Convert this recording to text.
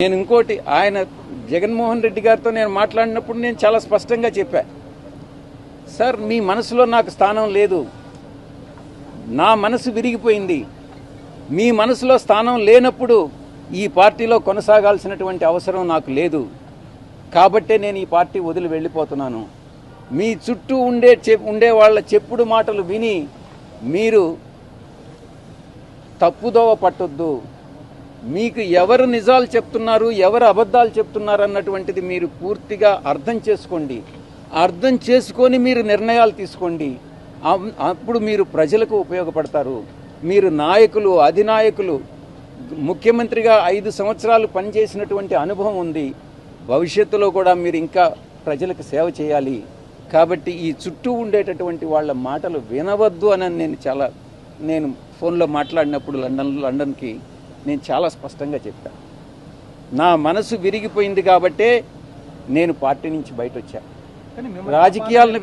నేను ఇంకోటి ఆయన జగన్మోహన్ రెడ్డి గారితో నేను మాట్లాడినప్పుడు నేను చాలా స్పష్టంగా చెప్పా, సార్ మీ మనసులో నాకు స్థానం లేదు, నా మనసు విరిగిపోయింది, మీ మనసులో స్థానం లేనప్పుడు ఈ పార్టీలో కొనసాగాల్సినటువంటి అవసరం నాకు లేదు, కాబట్టే నేను ఈ పార్టీ వదిలి వెళ్ళిపోతున్నాను. మీ చుట్టూ ఉండే వాళ్ళ చెప్పుడు మాటలు విని మీరు తప్పుదోవ పట్టొద్దు. మీకు ఎవరు నిజాలు చెప్తున్నారు, ఎవరు అబద్ధాలు చెప్తున్నారు అన్నటువంటిది మీరు పూర్తిగా అర్థం చేసుకోండి. అర్థం చేసుకొని మీరు నిర్ణయాలు తీసుకోండి. అప్పుడు మీరు ప్రజలకు ఉపయోగపడతారు. మీరు నాయకులు, అధినాయకులు, ముఖ్యమంత్రిగా 5 సంవత్సరాలు పనిచేసినటువంటి అనుభవం ఉంది. భవిష్యత్తులో కూడా మీరు ఇంకా ప్రజలకు సేవ చేయాలి. కాబట్టి ఈ చుట్టూ ఉండేటటువంటి వాళ్ళ మాటలు వినవద్దు అని నేను ఫోన్లో మాట్లాడినప్పుడు లండన్కి నేను చాలా స్పష్టంగా చెప్పాను. నా మనసు విరిగిపోయింది కాబట్టే నేను పార్టీ నుంచి బయట వచ్చాను. రాజకీయాలను